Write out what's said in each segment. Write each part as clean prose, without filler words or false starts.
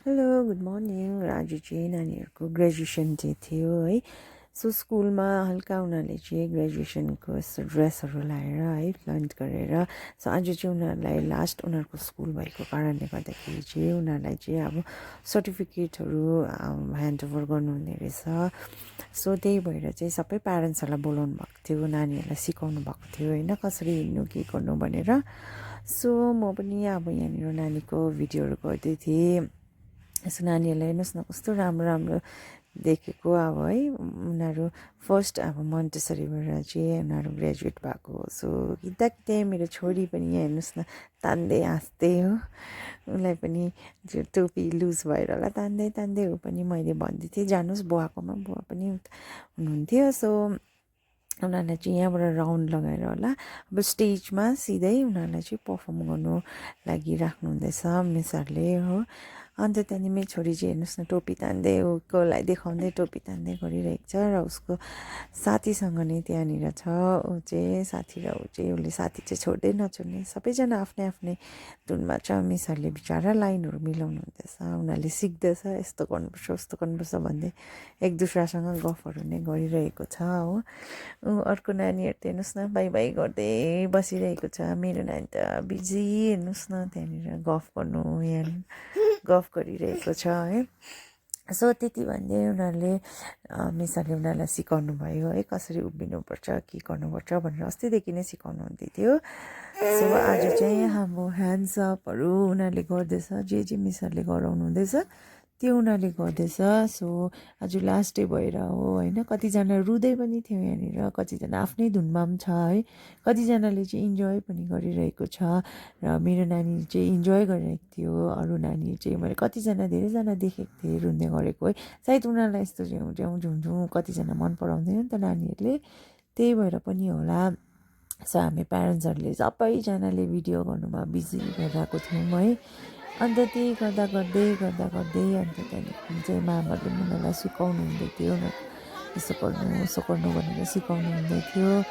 hello good morning आज चाहिँ नानीहरूको ग्रेजुएसन डे थियो है सो स्कुलमा हल्का उनीहरूले चाहिँ ग्रेजुएसनको यस्तो ड्रेसहरू लाएर है फ्लन्ट गरेर सो आज चाहिँ उनीहरूलाई लास्ट उनीहरूको स्कुल भएको कारणले गर्दाखेरि चाहिँ उनीहरूलाई चाहिँ अब सर्टिफिकेटहरू ह्यान्डओभर गर्नुहुने रहेछ सो त्यही भएर चाहिँ सबै प्यारेन्ट्सहरूलाई बोलाउनु भएको थियो नानीहरूलाई सिकाउनु भएको थियो होइन कसरी हिँड्नु के गर्नु भनेर सो म पनि अब यहाँनिर नानीको भिडियोहरू गर्दै थिएँ यसो नानीहरूलाई हेर्नुहोस् न कस्तो राम्रो राम्रो देखेको अब है उनीहरू फर्स्ट अब मन्टेसरीबाट चाहिँ उनीहरू ग्रेजुएट भएको सो किता मेरो छोरी पनि यहाँ हेर्नुहोस् न तान्दै हाँस्दै हो उसलाई पनि त्यो टोपी लुज भएर होला तान्दै तान्दै हो पनि मैले भन्दै थिएँ जानुहोस् बुवाकोमा बुवा पनि हुनुहुन्थ्यो सो उनीहरूलाई चाहिँ यहाँबाट राउन्ड लगाएर होला अब स्टेजमा सिधै उनीहरूलाई चाहिँ पर्फर्म गर्नु लागि राख्नुहुँदैछ मिसहरूले हो अन्त त्यहाँदेखि मेरो छोरी चाहिँ हेर्नुहोस् न टोपी तान्दै उसकोलाई देखाउँदै टोपी तान्दै गरिरहेको छ र उसको साथीसँग नै त्यहाँनिर छ ऊ चाहिँ साथी र ऊ चाहिँ उसले साथी चाहिँ छोड्दै नछोड्ने सबैजना आफ्नै आफ्नै धुनमा छ मिसहरूले बिचरा लाइनहरू मिलाउनु हुँदैछ उनीहरूले सिक्दैछ यस्तो गर्नुपर्छ उस्तो गर्नुपर्छ भन्दै एक दुसरासँग गफहरू नै गरिरहेको छ हो अर्को नानीहरू त हेर्नुहोस् न बाई बाई गर्दै बसिरहेको छ मेरो नानी त बिजी हेर्नुहोस् न त्यहाँनिर गफ गर्नु यहाँ गफ गरिरहेको छ है सो त्यति भन्दै उनीहरूले मिसहरूले उनीहरूलाई सिकाउनु भयो है कसरी उभिनुपर्छ के गर्नुपर्छ भनेर अस्तिदेखि नै सिकाउनु हुँदै थियो सो आज चाहिँ हाम्रो ह्यान्ड्सअपहरू उनीहरूले गर्दैछ जे मिसहरूले गराउनु हुँदैछ त्यो उनीहरूले गर्दैछ सो आज लास्ट डे भएर हो होइन कतिजना रुँदै पनि थियो यहाँनिर कतिजना आफ्नै धुनमा पनि छ है कतिजनाले चाहिँ इन्जोय पनि गरिरहेको छ र मेरो नानी चाहिँ इन्जोय गरिरहेको थियो अरू नानी चाहिँ मैले कतिजना धेरैजना देखेको थिएँ रुँदै गरेको है सायद उनीहरूलाई यस्तो झ्याउँ झुमझुम कतिजना मन पराउँदैन नि त नानीहरूले त्यही भएर पनि होला सो हामी प्यारेन्ट्सहरूले सबैजनाले भिडियो गर्नुमा बिजी भइरहेको थियौँ है अन्त त्यही गर्दा गर्दै अन्त त्यहाँदेखि चाहिँ म्यामहरूले उनीहरूलाई सिकाउनु हुँदै थियो यसो गर्नु भनेर सिकाउनु हुँदै थियो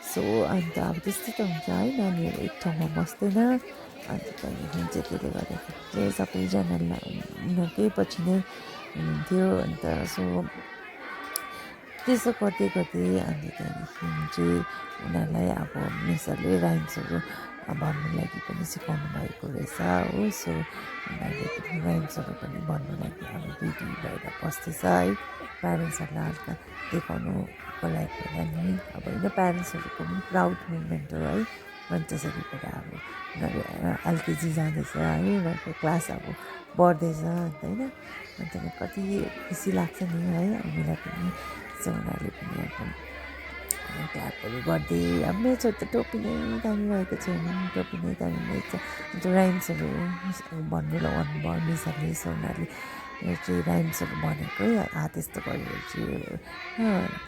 सो अन्त अब त्यस्तै त हुन्छ है नानीहरू एक ठाउँमा बस्दैन अन्त त्यहाँदेखि चाहिँ त्यसले गर्दाखेरि चाहिँ सबैजनालाई उनीहरूकै पछि नै हुनुहुन्थ्यो अन्त सो त्यसो गर्दै अन्त त्यहाँदेखि चाहिँ उनीहरूलाई अब मिसहरूले राइम्सहरू भन्नु लागि पनि सिकाउनु भएको रहेछ हो सो उनीहरूले पनि राइम्सहरू पनि भन्नु लागि अब रेडी भएर बस्दैछ है प्यारेन्ट्सहरूलाई हल्का देखाउनुको लागि होला नि अब होइन प्यारेन्ट्सहरूको पनि प्राउड मुभमेन्ट हो है मन्टेसरीबाट अब उनीहरू एलकेजी जाँदैछ है उनीहरूको क्लास अब बढ्दैछ अन्त होइन अन्त कति खुसी लाग्छ नि है हामीलाई पनि सो उनीहरूले पनि अब क्ल्यापहरू गर्दै अब मेरो छोरी त टोपी नै तानिरहेको छैन टोपी नै तानिरहेको छ अन्त राइम्सहरू भन्नु लगाउनु भयो मिसहरूले सो उनीहरूले यो चाहिँ राइम्सहरू भनेको हात यस्तो गरेर चाहिँ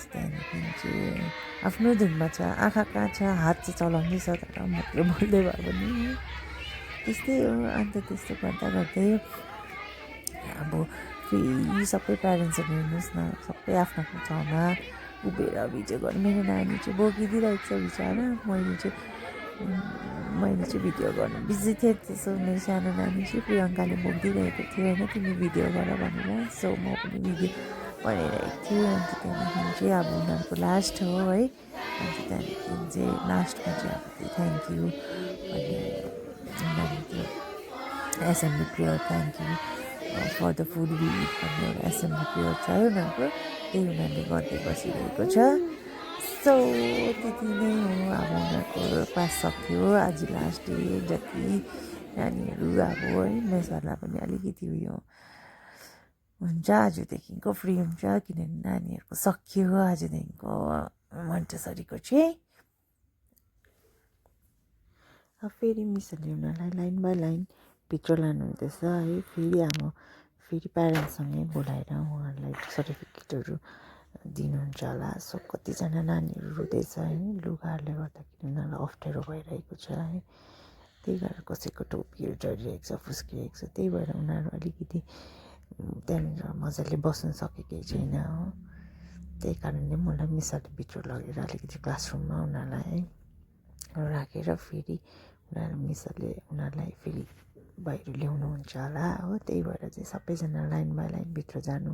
त्यहाँदेखि चाहिँ आफ्नो धुनमा छ आँखा कहाँ छ हात चाहिँ चलाउँदैछ तर मुखले बोल्दै भयो भने त्यस्तै हो अन्त त्यस्तो गर्दै अब फेरि सबै प्यारेन्ट्सहरू हेर्नुहोस् न सबै आफ्नो आफ्नो ठाउँमा उभिएर भिडियो गर्नु मेरो नानी चाहिँ बोकिदिइरहेको छ बिचरा मैले चाहिँ भिडियो गर्नु बिजी थिएँ त्यसो मेरो सानो नानी चाहिँ प्रियङ्काले बोकिदिइरहेको थियो होइन तिमी भिडियो गर भनेर सो म पनि भिडियो बनाइरहेको थिएँ अन्त त्यहाँदेखि चाहिँ अब उनीहरूको लास्ट हो है अन्त त्यहाँदेखि चाहिँ लास्टमा चाहिँ अब थ्याङ्क यू भन्ने उनीहरूले त्यो assembly prayer thank you for the food we eat भन्ने एउटा एसेम्बली प्रेयर छ है उनीहरूको त्यही उनीहरूले गर्दै बसिरहेको छ सो त्यति नै हो अब उनीहरूको क्लास सक्यो आज लास्ट डे जति नानीहरू अब है मेसहरूलाई पनि अलिकति उयो हुन्छ आजदेखिको फ्री हुन्छ किनभने नानीहरूको सकियो आजदेखिको मन्टेसरीको चाहिँ अब फेरि मिसहरूले उनीहरूलाई लाइन बाई लाइन भित्र लानुहुँदैछ है फेरि प्यारेन्ट्ससँगै बोलाएर उहाँहरूलाई सर्टिफिकेटहरू दिनुहुन्छ होला सो कतिजना नानीहरू रुँदैछ है लुगाहरूले गर्दाखेरि उनीहरूलाई अप्ठ्यारो भइरहेको छ है त्यही भएर कसैको टोपीहरू झरिरहेको छ फुस्किरहेको छ त्यही भएर उनीहरू अलिकति त्यहाँनिर मजाले बस्नु सकेकै छैन हो त्यही कारणले मलाई मिसहरूले भित्र लगेर अलिकति क्लासरुममा उनीहरूलाई है राखेर फेरि उनीहरूलाई फेरि भाइहरू ल्याउनुहुन्छ होला हो त्यही भएर चाहिँ सबैजना लाइन बाई लाइन भित्र जानु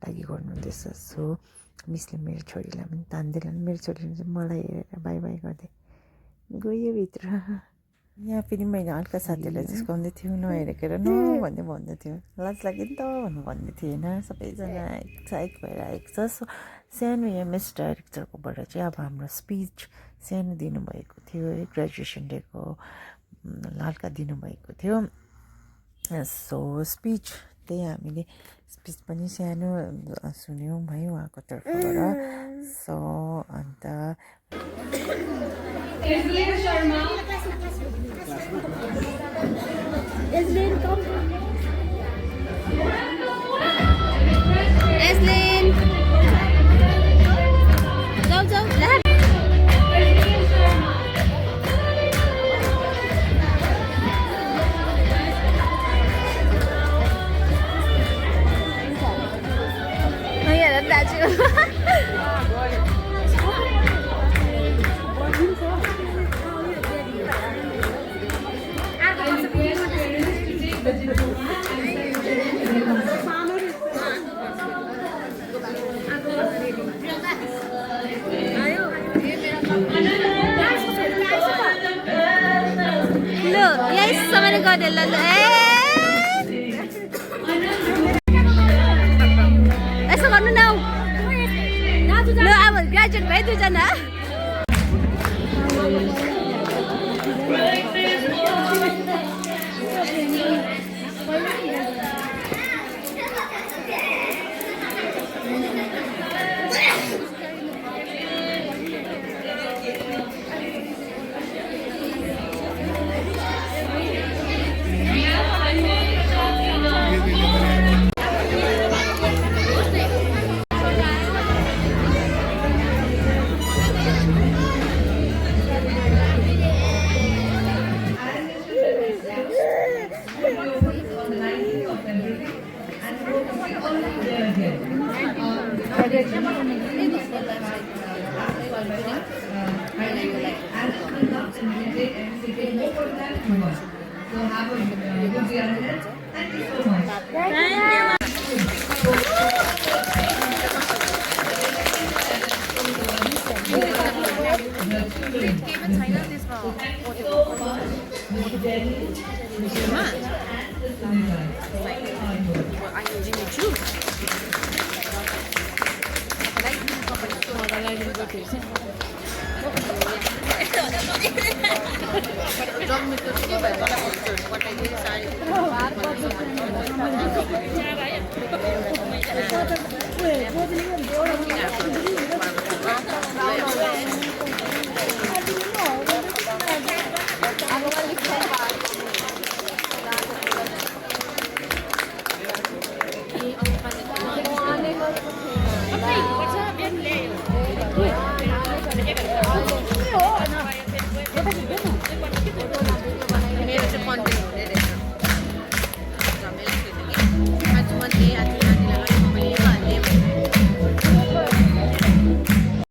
लागि गर्नुहुँदैछ सो मिसले मेरो छोरीलाई पनि तान्दैनन् मेरो छोरीले चाहिँ मलाई हेरेर बाई बाई गर्दै गयो भित्र यहाँ फेरि मैले हल्का साथीहरूलाई जिस्काउँदै थियो नहेरेर न भन्दै थियो लाज लाग्यो नि त भनेर भन्दै थिएँ होइन सबैजना एक्साइट भएर आएको छ सो सानो यहाँ मिस डाइरेक्टरकोबाट चाहिँ अब हाम्रो स्पिच सानो दिनुभएको थियो है ग्रेजुएसन डेको हल्का दिनुभएको थियो सो स्पिच त्यही हामीले स्पिच पनि सानो सुन्यौँ है उहाँको तर्फबाट सो अन्त यसो गर्नु न ल अब ग्रेजुएट भयो दुईजना